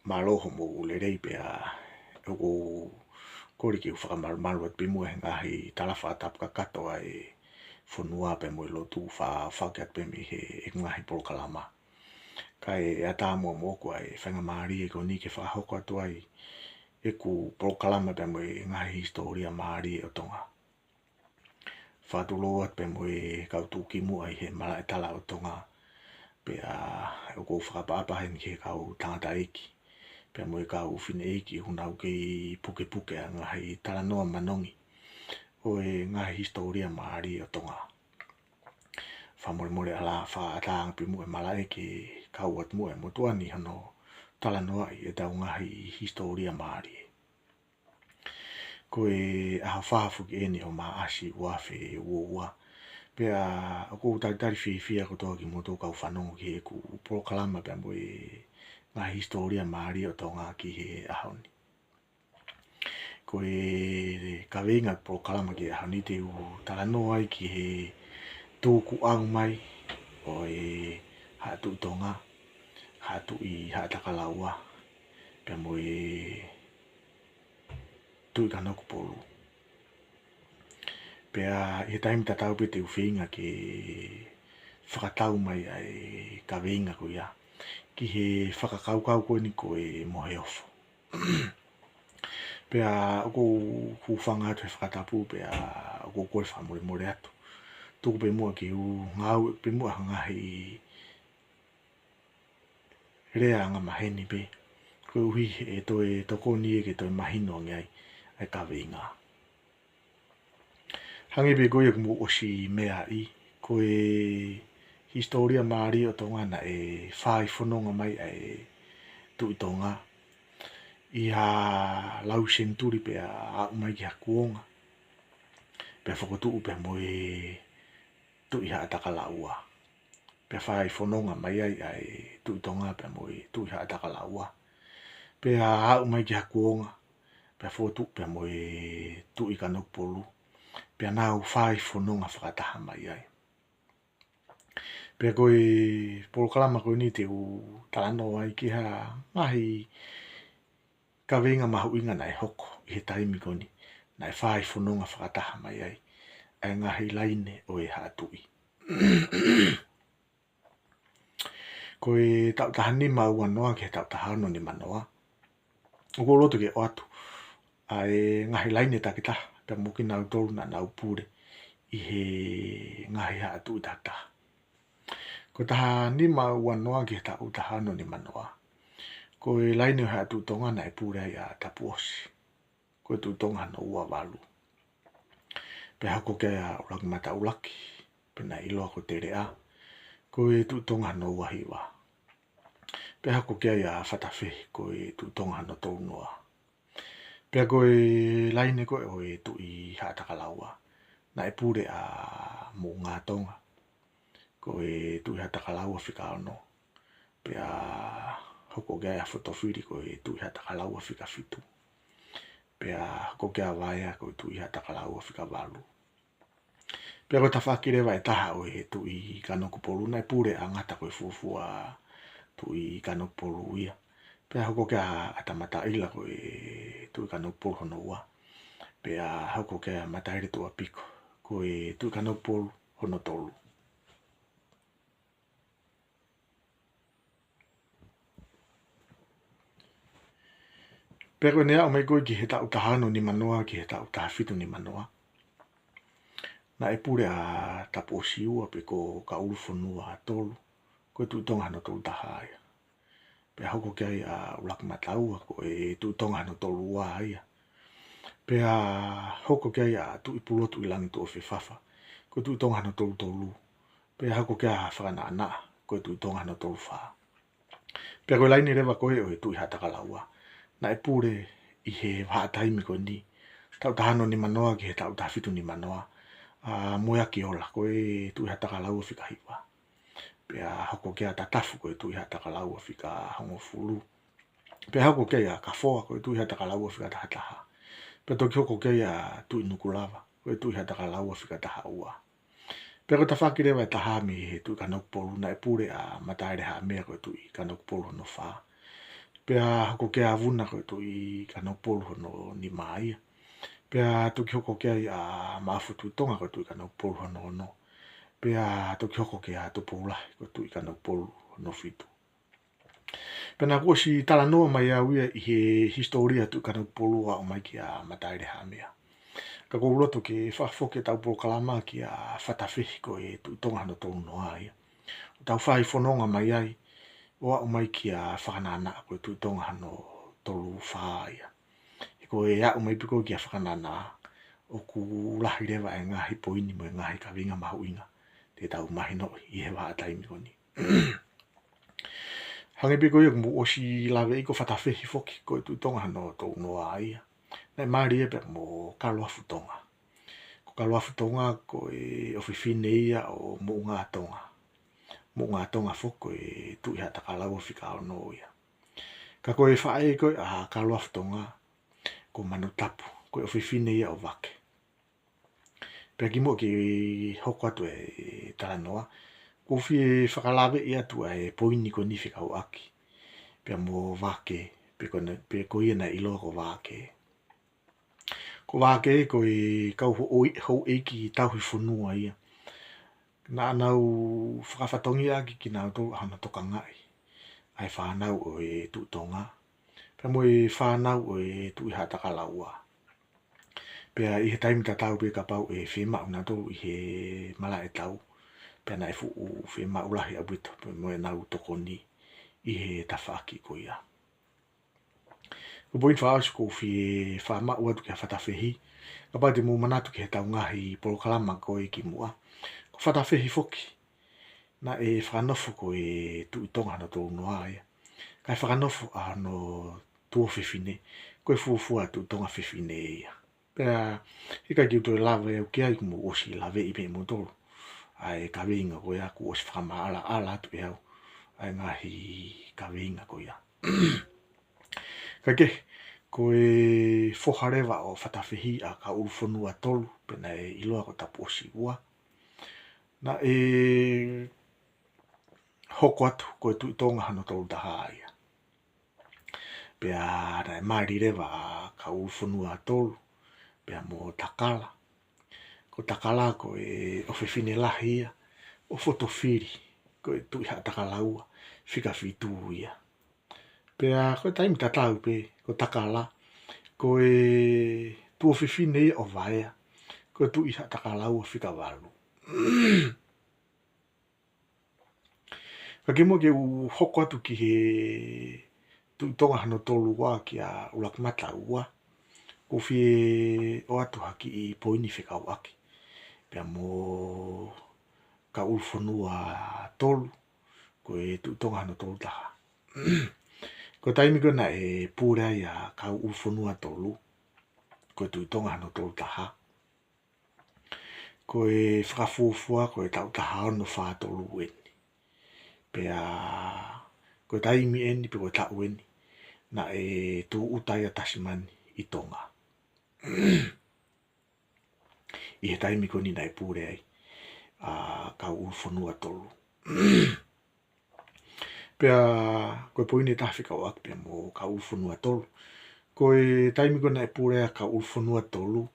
maloho mo le rei pe a o kori ki whakamaru at pimu e ngahi talafa tap ka katoa e whanua pe mo i lotu whakeat pe mi he ngahi polokalama. Kai e ata mua moku ai whanga maari e ko ni ke whahoko atu ai e ku polokalama pe mo i ngahi historia maari e o tonga. Whatulo at pe mo i kautu ki mua i he mala e tala o tonga pe a o ko whakapapahe ni ke kau tangata eki. Pe mo i kau whine eki hunau ki puke puke a ngahi tala noa manongi o e ngahi historia maari o tonga. Whamore more ala wha ataang pi mua mala eki kau at mua mo tuani hano tala noa i e tau ngahi historia maari. Ko e aha whahafu ki eni o maa asi uafe ua. Pea o kou tari whiwhia ko toa ki mo tō kau whanongo ki e ku polokalama pe mo e ngahi historia maari o tonga ki he ahoni. Ko e kawenga polokalama ki ahoni te u tala noa i ki he tōku au mai o e hatu tonga, hatu i hatakalaua, pe mo e tui kanoku polu. Pea e taimi tatau pe te uwhinga ki whakatau mai ai kawenga ko ia. Ki he whakakaukau koe ni ko e mohe ofo. Pea o ku whanga atu e whakatapu pea o koe whamore more atu. Tuku pe mua ki u ngau pe mua hangahi rea anga maheni pe. Koe uhi e toi toko ni e ke toi mahino ngai ai kawenga. Hangi pe koe kumu osi mea i. Koe historia maari o tonga na e whai whanonga mai ai tui tonga. I ha lau senturi pe a umai ki ha kuonga. Pe whakotu upe mo e tui ha atakalaua. Pe whai whanonga mai ai tui tonga pe mo e tui ha atakalaua. Pe a umai ki ha kuonga. Pe whakotu pe mo e tui kanokpolu. Pe nau whai whanonga whakataha mai ai. Pe koe polokalama koe ni te u talano ai ki ha ngahi kawenga mahu inga nai hoko i he taimi koni. Nai whai whanonga whakataha mai ai. Ai ngahi laine o e hatui. Koe tau tahani mau anoa ke tau tahano ni manoa. Oko loto ke o atu. Ai ngahi laine takita. Pe muki nau toru na nau pure. I he ngahi hatui tata. Ko taha ni mau anoa ke tau tahano ni manoa. Koe laine o hatui tonga na e pure ai a tapuosi. Koe tu tonga no ua walu. Pe hako ke a ulaki mata ulaki. Pe na iloa ko tere a. Koe tu tonga no wahiwa. Pe hako ke a whatafe. Koe tu tonga no tolu noa. Pe koe laine koe o e tu i hatakalaua. Na e pure a mo ngā tonga. Koe tu i hatakalaua whika ono. Pe a hoko ke a whatawhiri koe tu i hatakalaua whika whitu. Pe a hoko ke a waia koe tu i hatakalaua whika walu. Pe koe ta whakirewa e taha o e tu i kanoku polu. Na e pure a ngata koe fuafua tu i kanoku polu ia. Pe hoko ke a atamata ila koe tu i kanoku polu hono ua. Pe a hoko ke a mataire tua piko. Koe tu i kanoku polu hono tolu. Pe koe nea o mai koe ki he tau tahano ni manoa ki he tau tahafitu ni manoa. Na e pure a tapu o siua pe ko ka urufonua a tolu. Koe tu tonga hano tolu tahaia. Pe hoko ke ai a ulaki mataua koe tu tonga hano tolu ua aia. Pe a hoko ke ai a tu i pulotu i langi tu o whiwhafa. Koe tu tonga hano tolu tolu. Pe hoko ke a whakana ana. Koe tu tonga hano tolu wha. Pe koe laini rewa koe o e tu i hatakalaua. Na e pure i he waha taimi koe ni. Tau tahano ni manoa ki he tau tahafitu ni manoa. Moea ki ola koe tu i hatakalaua whika hiwa. Pe a hoko ke a tatafu koe tu i hatakalaua whika hongo fulu. Pe hoko ke a kafoa koe tu i hatakalaua whika tahataha. Pe toki hoko ke a tu i nukulava. Koe tu i hatakalaua whika taha ua. Pe koe ta whakirewa e tahami he tu i kanokpolu. Na e pure a mataere ha mea koe tu i kanokpolu no wha. Pea hoko ke avuna ko tu I kano polu no ni mai. Pea tu ki hoko ke a maafu tu tonga ko tu kano polu no. Pea tu ki hoko ke a tu pola ko tu kano polu no fitu. Pena ko si tala noa mai a wia I he historia tu kano polu a o mai ki a mataire hamea. Ka ko roto ke whafoke tau polo kalama ki a whatawhihi ko e tu tonga no tonu noa ia. Tau whai whanonga mai ai, oa o mai ki a whakanana ko e tu tonga no tolu whaia. Ko e a o mai piko ki a whakanana o ku lahi rewa e ngahi poini mo e ngahi ka winga mahu inga. Te tau mahi no I he waa taimi koni. Hange piko ia kumu o si lawe I ko whatawhihi foki ko e tu tonga no tolu noa ia. Nei maari e pe mo kaloafu tonga. Ko kaloafu tonga ko e ofiwhine ia o mo ngā tonga. Mo ngā tonga foko e tu iha takalau o whika o no ia. Ka koe whae koe a kaloafu tonga ko manu tapu. Ko e ofiwhine ia o wake. Pea ki mo ki hoko atu e taranoa. Ko fi whakalawe ia tu e poini ko ni whika o aki. Pea mo wake. Pe ko ia na ilo ko wake. Ko wake ko I kau hou eiki tau hi whunua ia. Na anau whakawhatongi aki ki nau tau hana toka ngai. Ai whanau o e tu tonga. Pea mo e whanau o e tu iha takalaua. Pea I he taimi ta tau pe ka pau e whima una tau I he mala e tau. Pea na e fu whima ulahi abuito. Pea mo e nau toko ni I he tawhaki ko ia. Ko poin whaas ko whama ua tu ki a whatawhihi. Ka pau te mo manatu ki he tau ngahi polo kalama ko I ki mua. Ko whatawhihi foki. Na e whanofo ko e tu itonga no tō noa ia. Kai whanofo a no tō whiwhine. Ko e fuafua tu tonga whiwhine ia. Pea hika ki uto e lawe au kia I kumu osi lawe I pe mo tōru. Ai ka weinga ko ia ku osi whakama ala atu e au. Ai ngahi ka weinga ko ia. Ka ke, ko e whoharewa o whatawhihi a ka uruwhanua tolu. Pena e iloa ko tapu osi ua. Na e hoko atu ko e tu itonga hano tolu taha ia. Pea na e maari rewa a ka uruwhanua tolu. Pea mo takala. Ko takala ko e ofewhine lahi ia. O fotofiri. Ko e tu iha takalaua. Whika whitu ia. Pea ko e taimi tatau pe. Ko takala. Ko e tu ofewhine ia o vaea. Ko e tu iha takalaua whika walu. Ka kemo ke u hoko atu ki he tu tonga hano tolu wā ki a ulakimata ua. Ko fie o atu haki I poini whika o aki. Pea mo ka uruwhanua tolu. Ko e tu tonga hano tolu taha. Ko taimi kona e pūrea ia ka uruwhanua tolu. Ko e tu tonga hano tolu taha. Ko e whakafuafua ko e tau taha ono wha tolu weni. Pea ko e taimi eni pe ko e tau weni. Na e tu utai a tasimani I tonga. I he taimi koni na e pūrea ai. Ka uruwhanua tolu. Pea ko e poine tawhika o aki pea mo ka uruwhanua tolu. Ko e taimi kona e pūrea ka uruwhanua tolu.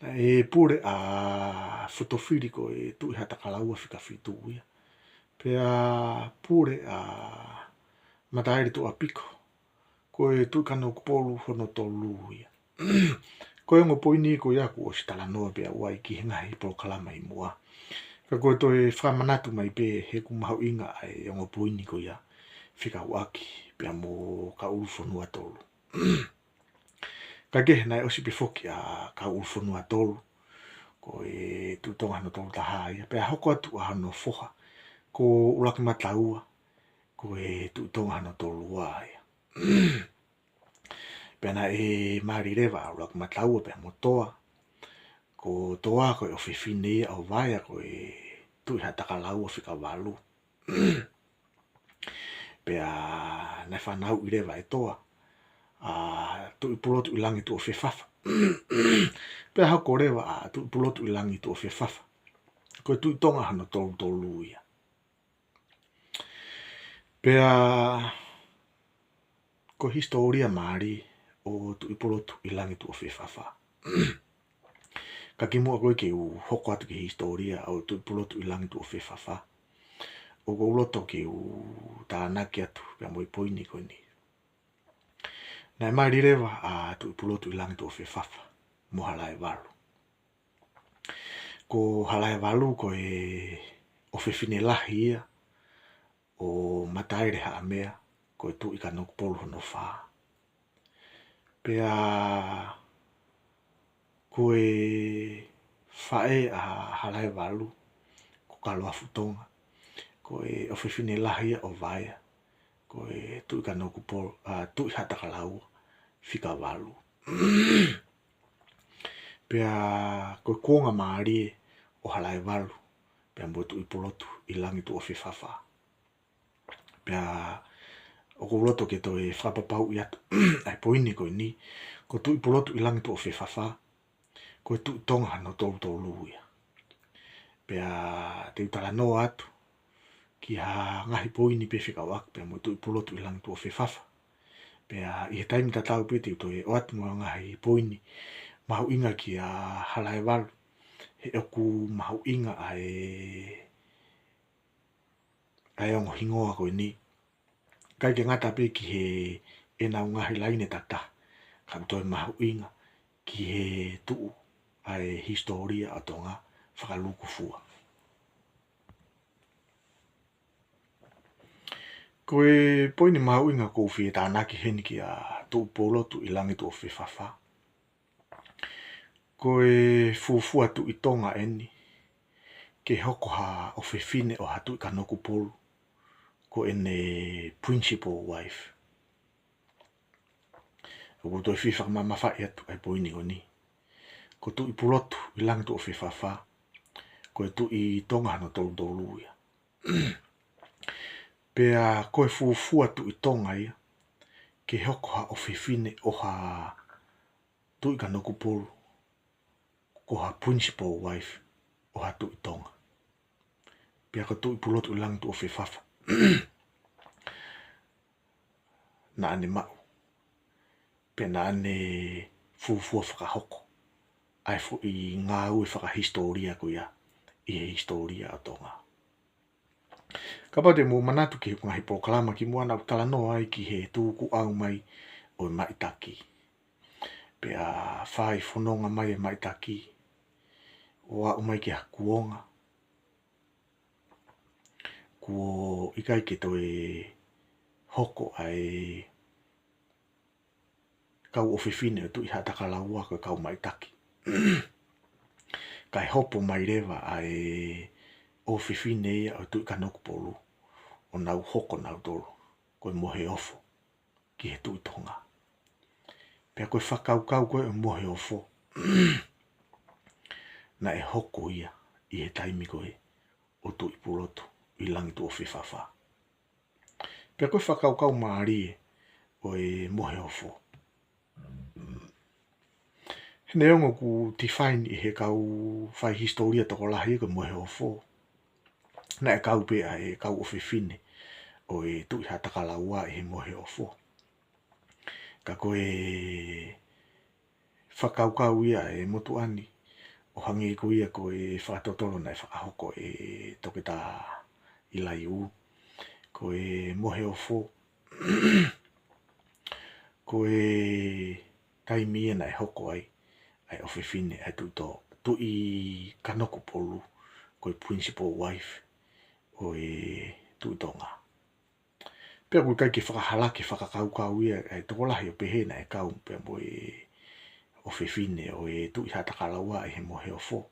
Na e pūre a whotowhiri ko e tu iha takalaua whika whitu ia. Pea pūre a mataere tu a piko. Ko e tu kano kupolu hono tolu ia. Ko e ngo poini ko ia ku o si tala noa pea ua I ki hingahi polo kalama I mua. Ka koe to e whamanatu mai pe he kumahau inga ai ngo poini ko ia. Whika uaki pea mo ka uruwhanua tolu. Ka ke nai osi pe foki a ka uruwhanua tolu. Ko e tu tonga hano tolu taha ia. Pea hoko atu a hano foha. Ko ulakimata ua. Ko e tu tonga hano tolu ua ia. Pea na e maari rewa ulakimata ua pea mo toa. Ko toa ko e ofewhine ia o vaea ko e tu iha takalaua whika walu. Pea na whanau I rewa e toa. Tu ipulotu I langi tu o whiwhafa. Pea hako rewa tu ipulotu I langi tu o whiwhafa. Ko e tu tonga hano tolu tolu ia. Pea ko historia maari o tu ipolotu i langi tu o whiwhawha. Ka ki mua koe ke u hoko atu ki historia o tu ipolotu i langi tu o whiwhawha. O ko uloto ke u tānaki atu pia mo i poini koe ni. Nai mai rewa a tu ipolotu i langi tu o whiwhawha mo halai walu. Ko halai walu ko e o whiwhine lahi ia o mataire haa mea ko e tu i ka noku polu hono whaa. Pea ko e whae a halai walu ko ka loa futonga. Ko e o whiwhine lahi ia o vaia. Ko e tu i ka noku polu, tu i hata ka laua whika walu. Pea ko konga maari o halai walu. Pea mo tu i polotu i langi tu o whiwhawha. Pea o ko uloto ke to e whapapau i atu. Ai poini koe ni. Ko tu i polotu i langi tu o whiwhawha. Ko e tu i tonga no tolu tolu ia. Pea te utala no atu. Ki ha ngahi poini pe whika wak. Pea mo tu i polotu i langi tu o whiwhawha. Pea i he taimi tatau pe te uto e o atu mua ngahi poini. Mahu inga ki a halai walu. He oku mahu inga ai ongo hingoa koe ni. Kai ke ngata pe ki he e nau ngahi laine tata. Ka toi mahu inga ki he tuu ai historia atonga whakaluku fua. Ko e poini mahu inga kou whi e tānaki heni ki a tuu polotu i langi tu o whiwhawha. Ko e fuafua tu i tonga eni. Ke hoko ha o whiwhine o hatu i ka noku polu. Ko ene principal wife. Ko toi whiwhaka mamawhai atu ai poini o ni. Ko tu i pulotu i langi tu o whiwhawha. Ko e tu i tonga no tolu tolu ia. Pea ko e fuafua tu i tonga ia. Ke hoko ha o whiwhine o ha tu i ka noku polu. Ko ha principal wife o ha tu i tonga. Pea ko tu i pulotu i langi tu o whiwhawha. Na ane mau. Pea na ane fuafua whakahoko. Ai fu i ngā ui whakahistoria ko ia. I he historia o tonga. Ka pate mo manatu ki ngahi proklama ki mua na utala no ai ki he tūku au mai o i maitaki. Pea whai whanonga mai e maitaki. O a umai ki ha kuonga. Kuo ikai ke to e hoko ai kau o whiwhine tu i hata ka laua ko kau maitaki. Kai hopo mai rewa ai o whiwhine ia o tu i ka noku polu. O nau hoko nau tolu. Koe mohe ofo. Ki he tu i tonga. Pea koe whakaukau koe o mohe ofo. Na e hoko ia i he taimi koe o tu i pulotu i langi tu o whiwhawha. Pea koe whakaukau maari o e mohe ofo. Hene ongo ku tifaini i he kau whai historia toko lahi ko mohe ofo. Na e kau pe a e kau o whiwhine o e tu i hataka laua i he mohe ofo. Ka koe whakaukau ia e motu ani. O hangi ko ia ko e whakatotolo na e whakahoko e toke tā i lai u. Ko e mohe ofo. Ko e taimi ia na e hoko ai. Ai o whiwhine ai tu i kanoko polu. Ko e principal wife. O e tu i tonga. Pea kui kai ki whakahalaki whakakaukau ia. Ai toko lahi o pehe na e kau. Pea mo e o whiwhine o e tu i hata kalaua e he mohe ofo.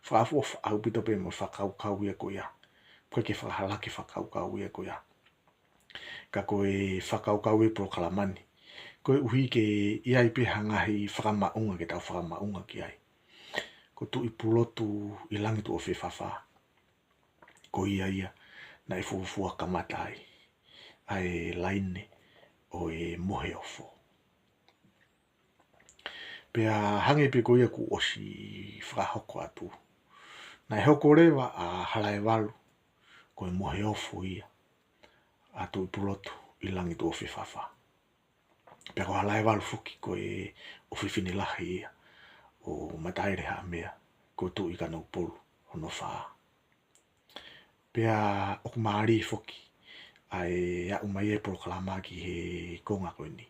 Whaafu au pito pe mo whakaukau ia ko ia. Koe ke whakahalaki whakaukau ia ko ia. Ka koe whakaukau ia prokalamani. Koe uhi ke iai pe hangahi whakamaunga ke tau whakamaunga ki ai. Ko tu i pulotu i langi tu o whiwhawha. Ko ia na e fuafua kamata ai. Ai laine o e mohe ofo. Pea hange pe ko ia ku osi whakahoko atu. Na e hoko rewa a halai walu. Ko e mohe ofo ia. Atu i pulotu i langi tu o whiwhawha. Pea ko halai walu fuki ko e o whiwhini lahi ia. O mataire ha mea. Ko tu i ka nau polu. Hono whaa. Pea o maari fuki. Ai a umai e proklama ki he konga koe ni.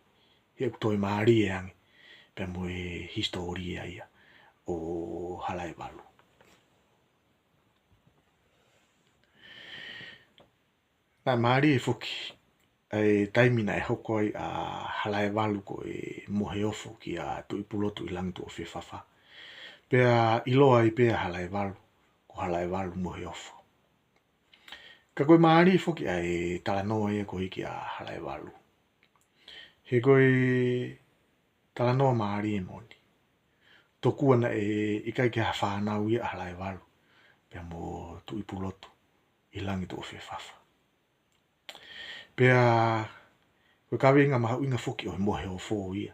He toi maari e angi. Pea mo e historia ia. O halai walu. Nā maari e fuki. Ai taimina e hoko ai a halai walu ko e mohe ofo ki a tui pulotu i langitu o whiwhawha. Pea iloa i pea halai walu. Ko halai walu mohe ofo. Ka koe maari fuki ai tala noa ia ko iki a halai walu. He koe tala noa maari e moni. Tokua na e ikai ke ha whanau ia halai walu. Pea mo tui pulotu i langitu o whiwhawha. Pea koe kawe inga maha inga fuki o he mohe o fō ia.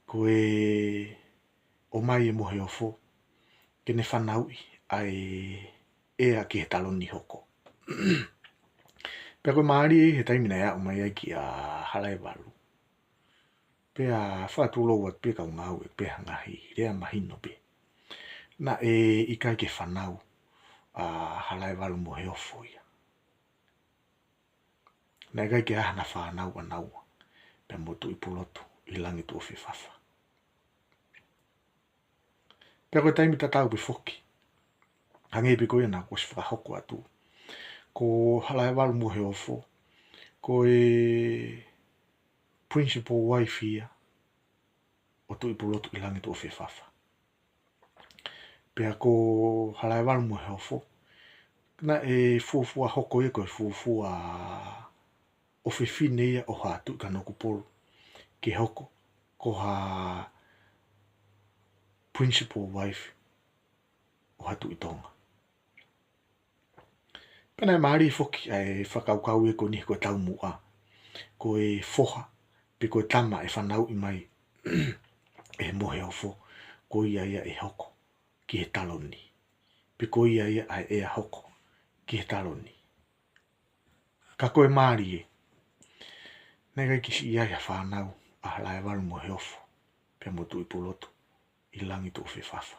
Koe o mai e mohe o fō. Kene whanau i ai ea ki he taloni hoko. Pea koe maari e he taimina ea o mai ai ki a halai walu. Pea whātulou at pia kau ngau e pia ngahi rea mahino pe. Na e ikai ke whanau a halai walu mohe o fō ia. Na ikai ke ahana whanau anau. Pea mo tui pulotu i langitu o whiwhawha. Pea koe taimi tatau pe foki. Hange pe koe na koe whakahoko atu. Ko halai walu mohe o fō. Ko e principal wife ia. O tui pulotu i langitu o whiwhawha. Pea ko halai walu mohe o fō. Na e fuafua hoko e koe fuafua o whiwhine ia o ha tui kanoku polu. Ke hoko. Ko ha principal wife o ha tui tonga. Pena e maari foki ai whakaukau e ko ni koe tau mua. Ko e foha. Pe koe tama e whanau i mai. E mohe o fō. Ko ia e hoko. Ki he taloni. Pe ko ia ai e hoko. Ki he taloni. Ka koe maari e. Nega kisi ia whanau. A halai walu mohe o fō. Pea mo tui pulotu. I langitu o whiwhawha.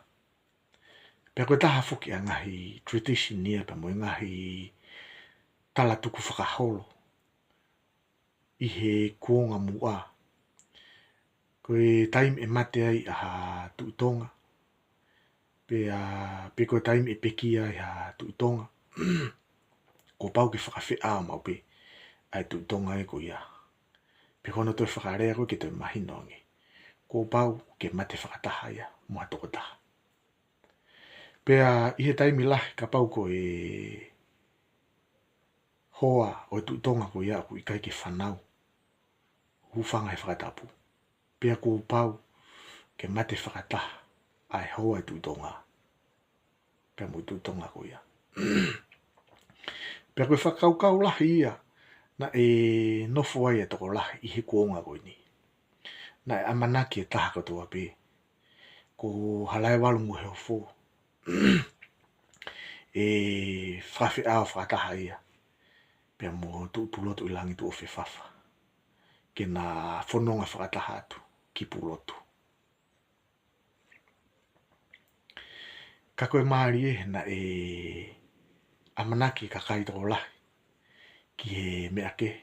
Pea koe taha foki a ngahi tradition nia. Pea mo ngahi tala tuku whakaholo. I he kuonga mua. Koe taim e mate ai a tui tonga. Pe koe taim e peki ai a tui tonga. Ko pau ke whakawhi a mau pe. Ai tui tonga e ko ia. Pe kono toi whakarea koe ke toi mahinongi. Ko pau ke mate whakataha ia. Mua toko taha. Pea i he taimi lahi ka pau ko e hoa o tui tonga ko ia. Ko i kai ke whanau. Hufanga he whakatapu. Pea ko pau ke mate whakataha. Ai hoa e tui tonga. Pea mo tui tonga ko ia. Pea koe whakaukau lahi ia. Na e nofo ai e toko lahi i he kuonga koe ni. Na e amanaki e taha katoa pe. Ko halai walu mohe o fō. E whawhi au whakataha ia. Pea mo tui pulotu i langitu o whiwhawha. Ke na whanonga whakataha atu ki pulotu. Ka koe maari e na e amanaki ka kai toko lahi. Ki he mea ke.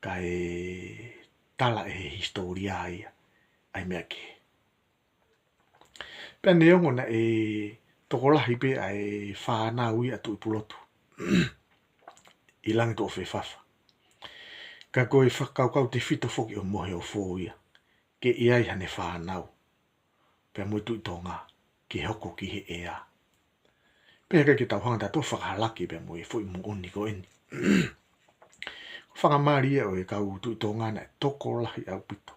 Ka e tala e historia ia. Ai mea ke. Pea neongo na e toko lahi pe ai whanau ia tui pulotu. I langitu o whiwhawha. Ka koe whakaukau te whito foki o mohe o fō ia. Ke iai hane whanau. Pea mo tui tonga. Ki hoko ki he ea. Pea kai ke tau hanga tato whakahalaki pea mo e fo i muoni ko eni. Whakamari e o e kau tui tonga na e toko lahi au pito.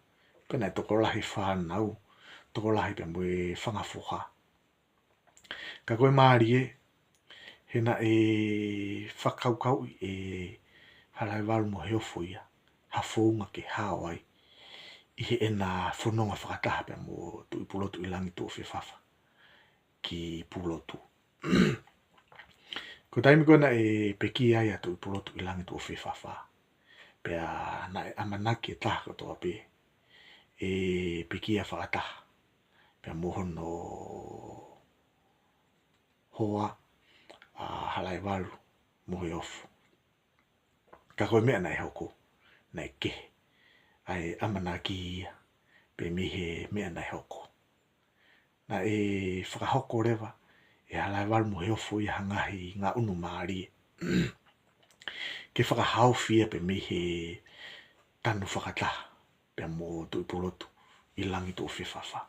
Pea na e toko lahi whanau. Toko lahi pea mo e whangafoha. Ka koe maari e. He na e whakaukau e halai walu mohe o fō ia. Ha fōunga ke hao ai. I he ena whanonga whakataha pea mo tui pulotu i langitu o whiwhawha. Ki pulotu. Ko taimi kona e peki ai atu i pulotu i langitu o whiwhawha. Pea na e amanaki e taha katoa pe. E pikia whakataha. Pea mohono hoa a halai walu mohe ofu. Ka koe mea nei hoko, nei kehe. Ai amanaki ia, pe mihe mea nei hoko. Na e whakahoko rewa, e halai walu mohe ofu ia hangahi ngā unu maari. Ke whakahau fia pe mihe tanu whakataha, pe mo tui polotu, i langi tō whiwhawha.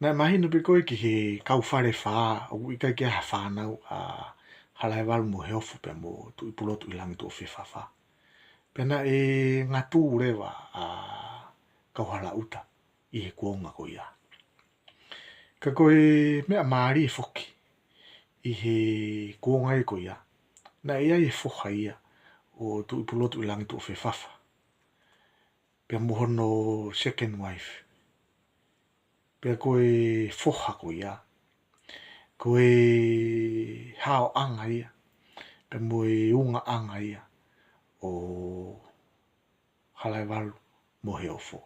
Nā mahina pe koe ki he kauwhare whaa, o ika kia ha whanau a halai walu mohe ofu pe mo tui polotu i langi tō whiwhawha. Pena e ngā tū rewa a kauhala uta i he kuonga ko ia. Ka koe mea maari e whoki i he kuonga e ko ia. Na ia e whoha ia o tui polotu i langi tō whiwhawha. Pea mohono second wife. Pea koe whoha ko ia. Koe hao anga ia. Pea moe unga anga ia o halai walu mohe ofo.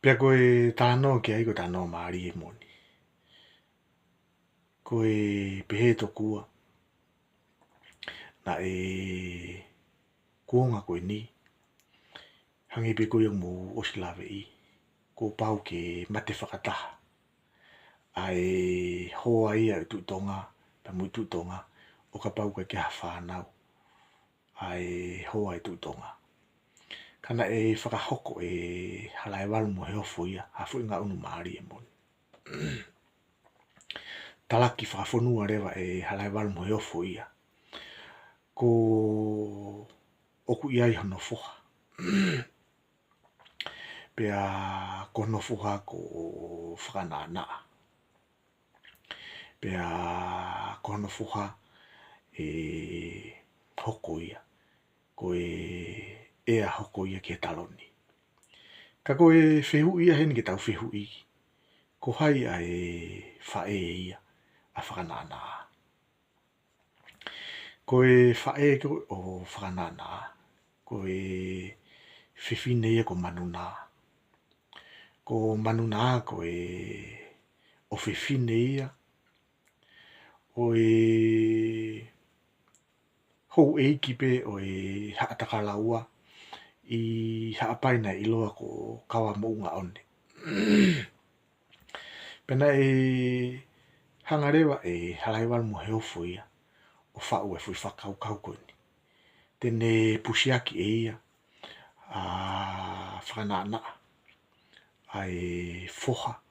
Pea koe tāno ki aiko tāno maari e moni. Koe pehe tokua. Na e kuonga koe ni. Hangi pe koe mo osilawe i. Ko pau ke mate whakataha. Ai hoa ia e tuitonga. Pea mui tuitonga. O ka pau ka kia whanau. Ai hoa e tuitonga. Kana e whakahoko e halai walu mohe ofu ia. Hafu inga unu maari e moni. Talaki whakafonua rewa e halai walu mohe ofu ia. Ko oku iai hono whoha. Pea kono whoha ko whakananaa. Pea kono whoha e hoko ia. Ko e ea hoko ia ke taloni. Ka koe whehu ia heni ke tau whehu i. Ko hai a e whae ia a whakananaa. Ko e whae ko o whakananaa. Ko e whiwhine ia ko manunaa. Ko manunaa ko e o whiwhine ia. O e hou eiki pe o e haataka i haapaina i loa ko kawa mounga one. Pena e hangarewa e halai walu mohe ofu ia. O whau e fui whakau kau koni. Tene pusiaki e ia. A whakananaa. Ai whoha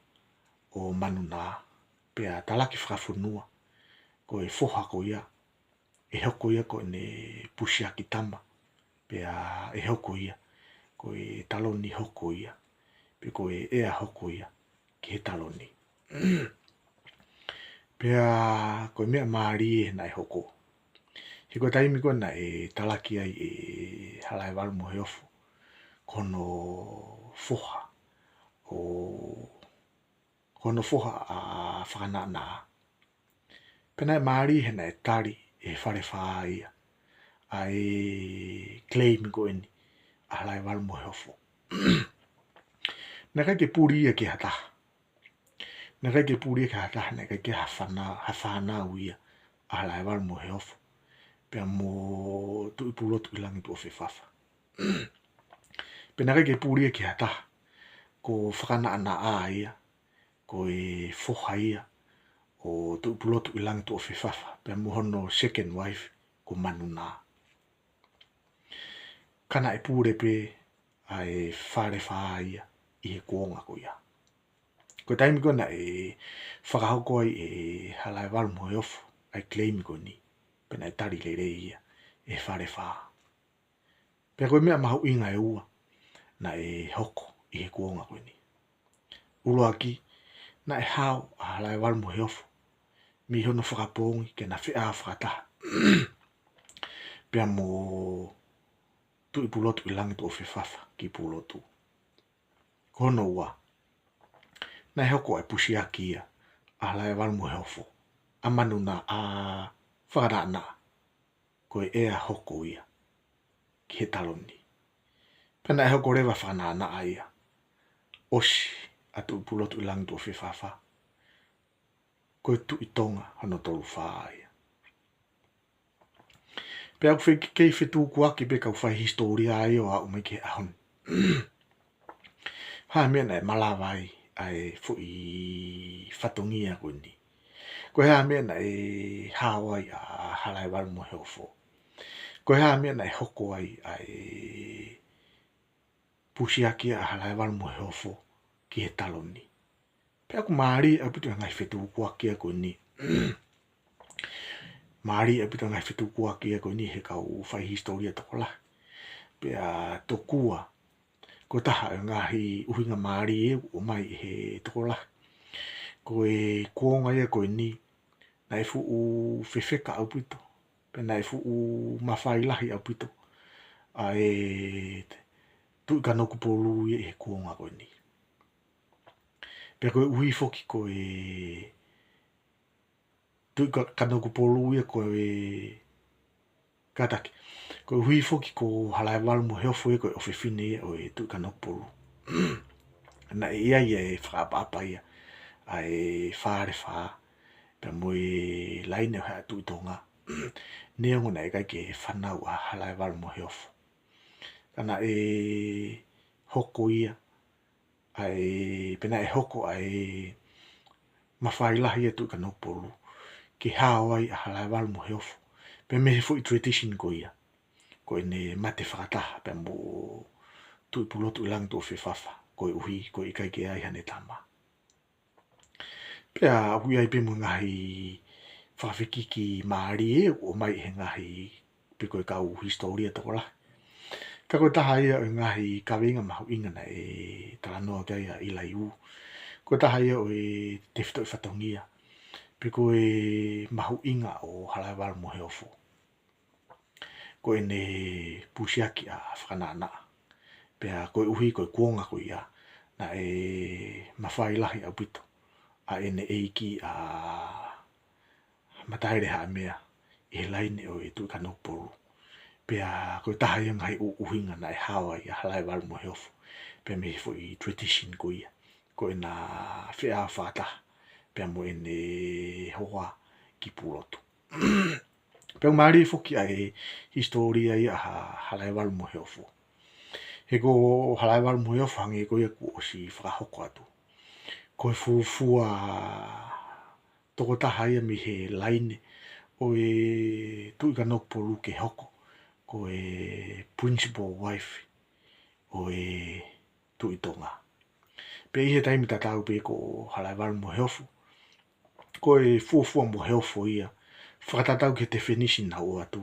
o manunaa. Pea talaki whakafunua. Ko e whoha ko ia. E hoko ia ko ne pusiaki tama. Pea e hoko ia. Ko e taloni hoko ia. Pe ko e ea hoko ia. Ki he taloni. Pea ko e mea maari e nai hoko. He koe taimi kona e talaki ai e halai walu mohe ofu. Kono whoha. Kono whoha a whakananaa. Pena e maari he nai tari e whare whaa ia. Ai claim ko eni. A halai walu mohe ofu. Nā kai ke pūri ia ki hataha. Nā kai ke pūri ia ki hataha. Nā kai ke hawhanau ia. A halai walu mohe ofu. Pea mo tui pulotu i langi tō whiwhawha. Pena kai ke pūri ia ki hataha. Ko whakananaa ia. Ko e whoha ia. O tui pulotu i langi tō whiwhawha. Pea mohono second wife ko manunaa. Kana e pūre pe ai whare whaa ia. I he kuonga ko ia. Ko taimi kona e whakahoko ai e halai walu mohe ofu. Ai claim ko ni. Pena e tari leire ia. E whare whaa. Pea koe mea mahu inga e ua. Na e hoko i he kuonga ko ni. Uloa ki. Na e hao a halai walu mohe ofu. Mi hono whakapongi ke na whea whakataha. Pea mo tui pulotu i langi tō whiwhawha ki pulotu. Kono ua. Na e hoko ai pusiaki ia. A halai walu mohe ofu. amanuna a whakarana koe ea hoko ia ki he taloni. Pena e hoko rewa whanana a ia. Osi atu upulotu ilangi tō whiwhawha. Koe tu i tonga hano tolu whaa ia. Pea ku kei whetu kuaki pe kau whai historia ai o au mai ke ahon. Haa mena e malawai ai fu i whatongia koe ni. Koe haa mena e hawai a halai waru mo heofo. Koe haa mena e hoko ai pusiaki a halai waru mo heofo ki he taloni. Pea ku maari a pitu ngai whetu kuaki a koe ni. Maari e pita ngai whetu kuaki e koe ni he kau whai historia toko la. Pea tō kua, ko taha e ngahi uhinga maari e o mai he toko la. Koe kuonga e koe ni, na e fu u whewheka au pito. Pea na e fu u mawhai lahi au pito. A e tui ka noku polu e he kuonga koe ni. Pea koe uhi foki koe tui ka noku polu e koe kataki. Koe hui foki ko halai waru mo heofo e koe o whiwhine e o e tui ka noku polu. Na e ia e whakapapa ia. A e whaare whaa. Pea mo e laine o hea tui tonga. Neongo na e kai ke whanau a halai waru mo heofo. Kana e hoko ia. Ai pena e hoko ai mawhailahi e tui ka noku polu. Ki hawai a halai waru mo heofo. Pea me he fu i tradition ko ia. Koe ne mate whakataha. Pea mo tui pulotu ilang tō whiwhawha. Koe uhi, koe ikai ke ai hane tama. Pea hui ai pe mo ngahi whawhiki ki maari e o mai he ngahi pe koe kau historia toko la. Ka koe taha ia o ngahi kawinga mahu inga na e talanoa kia ia i lai u. Koe taha ia o e te whito i whatongia. Pe koe mahu inga o halai waru mo heofo. Koe ne pusiaki a whakanana. Pea koe uhi koe kuonga koe ia. Na e mawhailahi au pito. A ene eiki a mataire haa mea. I he laine o e tui ka noku polu. Pea koe taha ia ngai uhinga na e hawa i a halai waru mo heofo. Pea me he fo i tradition ko ia. Koe na whea whataha. Pea mo ene hoa ki pulotu. Pea maari foki ai historia ia halai waru mo heofo. He ko halai waru mo heofo hangi ko ia ku o si whakahoko atu. Koe fufua toko taha ia mi he laine o e tui ka noku polu ke hoko. Koe principal wife o e tui tonga. Pe i he taimi tatau pe ko halai waru mo heofo. Koe fufua mo heofo ia. Whakatatau ke definition na o atu.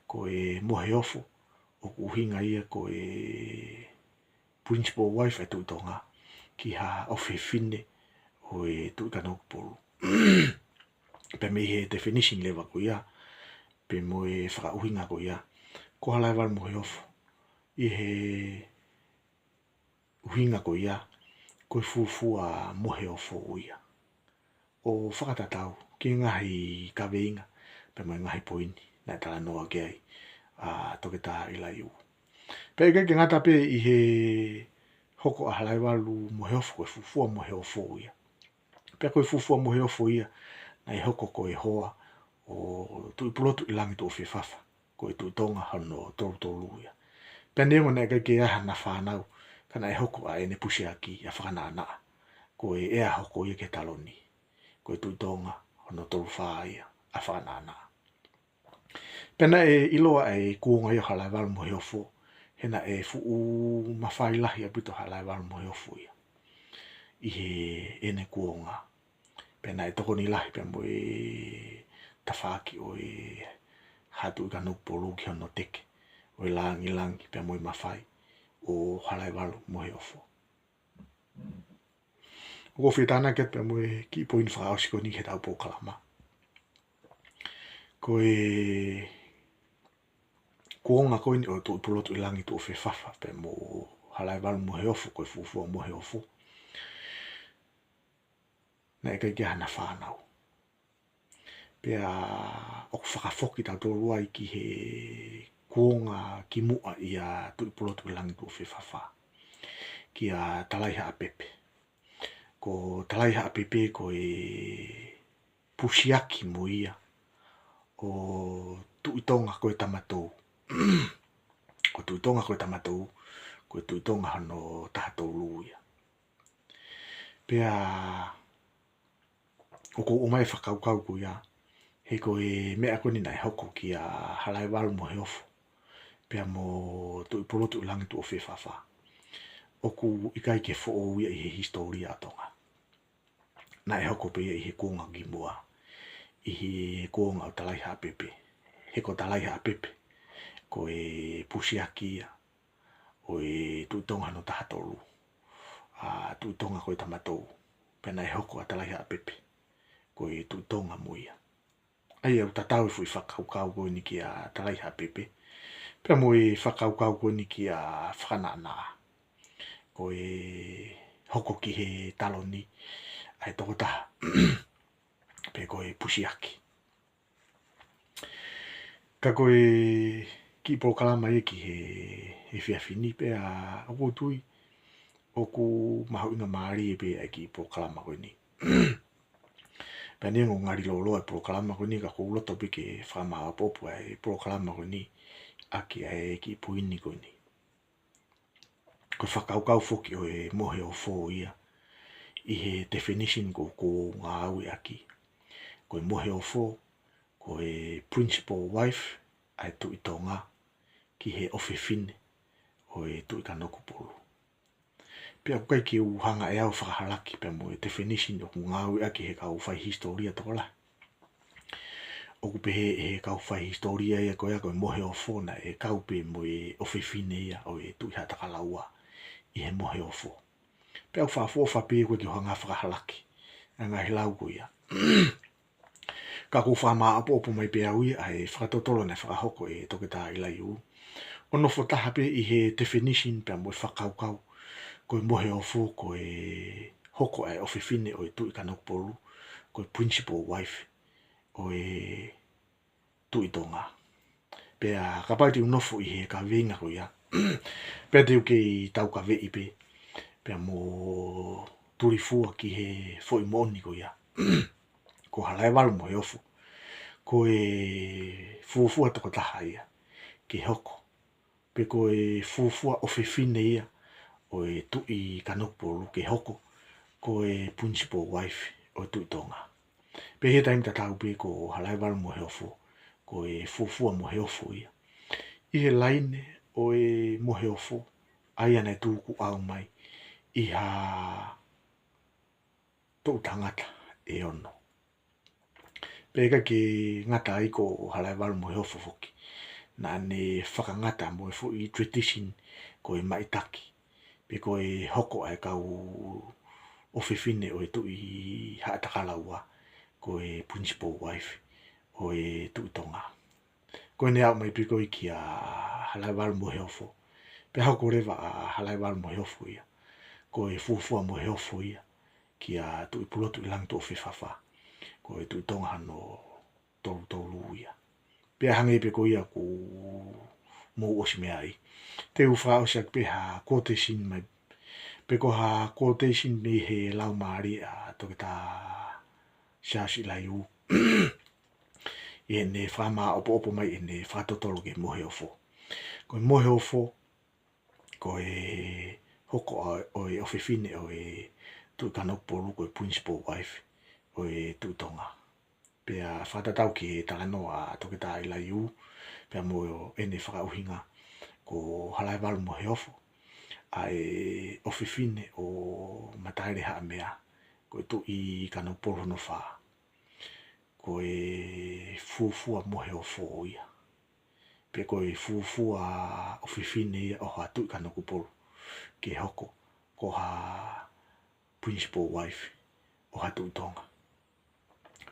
Koe mo heofo. O uhinga ia koe principal wife e tui tonga. Ki ha awhiwhine o e tui ka noku polu. Pe me he definition lewa ko ia. Pe mo e whakauhinga ko ia. Ko halai waru mo heofo. I he uhinga ko ia. Koe fufua mo heofo o ia. O whakatatau ki ngahi kaweinga. Pe mo ngahi poini. Na e tala noa ke ai. Toke taha i lai u. Pe ke ngata pe i he hoko a halai waru mo heofo. Koe fufua mo heofo o ia. Pe koe fufua mo heofo ia. Na i hoko koe hoa. O tui pulotu ilangi tō whiwhawha. Koe tui tonga hano tolu ia. Pe nengo na ke aha na whanau. Kana e hoko a ene pusiaki a whakanana. Koe ea hoko ia ke taloni. Koe tui tonga hano tolu whaa ia a whakanana. Pena e iloa e kuonga ia halai waru mo heofo. Hena e fuu mawhailahi a pito halai waru mo heofo ia. I he ene kuonga. Pena e toko ni lahi pe mo e tawhaki o e hatu i ka noku polu ki hono teke. O e langi pe mo e mawhai o halai waru mo heofo. Ko whitana ke pe mo e ki poin whakaosi ko ni he tau pōkalama. Ko e kuonga koe ni o tui pulotu ilangi tō whiwhawha pe mo halai waru mo heofo koe fufua mo heofo. Na e kai kia hana whanau. Pea o whakafoki tau tōrua i ki he kuonga ki mua i a tui polotu langi tō whiwhawha. Ki a talaiha a pepe. Ko talaiha a pepe ko e pusiaki mo ia o tuitonga koe tamatou. Ko tuitonga koe tamatou, ko tuitonga hano tahatou luia. Pea o ko umai whakaukau ko ia, he ko e mea koni nai hoko ki a halai walu mo he ofo. Pea mo tui polotu langi tō whiwhawha. O ku ikai ke fo o ia i he historia atonga. Nai hoko pe i he kuonga ki mua. I he kuonga o talaiha a pepe. He ko talaiha a pepe. Ko e pusiaki ia. O e tuitonga no tahatolu. Tuitonga koe tamatou. Pea nai hoko a talaiha a pepe. Ko e tuitonga mo ia. Ai au tatau i fui whakaukau koe ni ki a talaiha a pepe. Pea mo e whakaukau koe ni ki a whanana. Ko e hoko ki he taloni. Ai toko taha. Pe ko e pusiaki. Ka ko e ki po kalama e ki he whiawhini pe a oku tui. Oku mahu inga maari e pe e ki po kalama koe ni. Pea ni ngo ngari loloa e po kalama koe ni ka ko uloto pe ke whamaa popo e po kalama koe ni. Aki e ki puini koe ni. Ko whakaukau foki o e mohe o fō ia. I he definition ko ngā au e aki. Ko e mohe o fō, ko e principal wife, ai tu i tonga, ki he ofi fine, o e tu i ka noku polo. Pea kukai ki uhanga e au whakahalaki, pea mo e definition o ngā au e aki he kau whai historia tola. O ku pehe e he kau whai historia ia koe ako e mohe o fō na e kau pe mo e ofi fine ia, o e tu i hataka laua, i he mohe o fō. Pea u whawha pē koe ki hanga whakahalaki. A ngā he lau koe ia. Ka ku whamaa apo mai pē au ia. Ai whakatotolo nei whakahoko e toke tā i lai u. Ono whataha pē i he definition pea mo e whakaukau. Ko e mohe o fō ko e hoko e ofi fine o e tui kanokpolu. Ko e principal wife o e tui tonga. Pea kapaiti unofo i he ka venga koe ia. Pea te uke i tau ka vei pē. Pea mo turi fua ki he foi moni ko ia. Ko halai walu mo he ofu. Ko e fuafua toko taha ia. Ki hoko. Pe ko e fuafua ofi fine ia. O e tui kanokpolu ki hoko. Ko e principal wife o tui tonga. Pe he taim tatau pe ko halai walu mo he ofu. Ko e fuafua mo he ofu ia. I he laine o e mo he ofu. Ai ane tūku au mai. I ha tō tangata e ono. Pēka ki ngata ai ko halai walu mo he ofu foki. Nā ne whakangata mo e fu i tradition ko e maitaki. Pe ko e hoko ai kau ofiwhine o e tu i haataka ko e principal wife o e tu tonga. Ko e ne au mai piko i ki a halai walu mo he ofu. Pe hoko rewa a halai walu mo he ofu ia. Ko e fuafua mo he ofu ia. Ki a tu i pulotu i lang tō whiwhawha. Ko e tu i tonga hano tolu ia. Pea hange pe ko ia ko mō osi mea ai. Te uwha osak pe ha quotation mai. Pe ko ha quotation me he lau maari a toke tā siasi lai u. I ne whama opo mai i ne whatotolo ke mohe ofo. Ko e mohe ofo. Ko e hoko o e ofiwhine o e tui kanokpolu ko e principal wife o e tui tonga. Pea whatatau ki e talano a toke tā i lai u. Pea mo e ne whakauhinga ko halai walu mo he ofo. A e ofiwhine o mataere haa mea. Ko e tui kanokpolu no wha. Ko e fuafua mo he ofo ia. Pea ko e fuafua ofiwhine ia o ha tui kanokpolu. Ke hoko ko ha principal wife o ha tui tonga.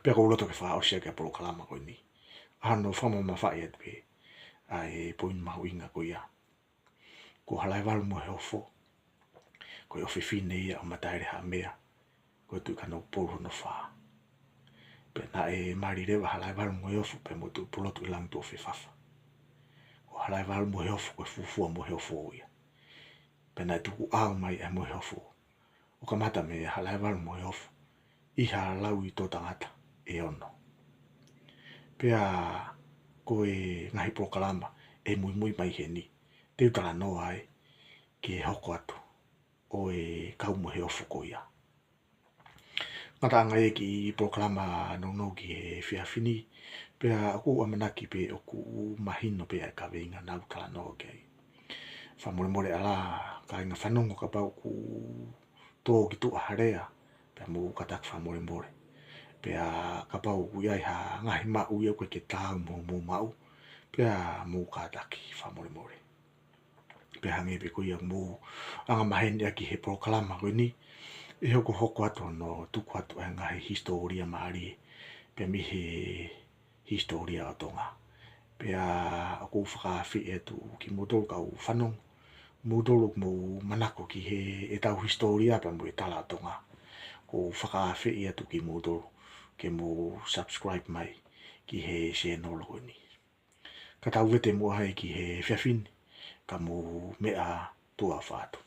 Pea ko uloto ke wha osia ke apolo kalama koe ni. Ano whama mawhai at pe. Ai poin mahu inga ko ia. Ko halai walu mo he ofo. Ko e ofiwhine ia o mataere haa mea. Ko e tui kanokpolu no wha. pe na e marirewa halai waru mo ofu pe mo tu pulotu ilang tu fifafa. O halai waru mo ofu ko fufua mo ofu ia. Pe na tuku au mai e mo ofu. O kamata me halai waru mo ofu. Iha lau I tō tangata e ono. Pea ko e ngahi prokalama e mui mai he ni. Te utala no ai ki e hoko atu o e kau mo ofu ko ia. Ngata anga e ki proklama no ki he whiawhini, pea aku amanaki pe oku mahino pe e ka veinga nau tala no kei. Whamore ala ka inga whanongo ka pau ku tō ki tu aharea, pea mo katak whamore. Pea ka pau ku iai ha ngahi mau ia koe ke tāu mo mau, pea mo kataki whamore. Pea hangi pe kuia mo anga maheni aki he proklama koe ni, e hoko atu no tuku atu e ngahi historia maari pe mihi historia o tonga. Pea aku whakawhi e tu ki motoro kau whanong, motoro mo manako ki he e tau historia pe mo e tala tonga. Ko whakawhi e tu ki motoro ke mo subscribe mai ki he channel ko ni. Ka tau vete mo hai ki he whiawhini ka mo mea tua whātu.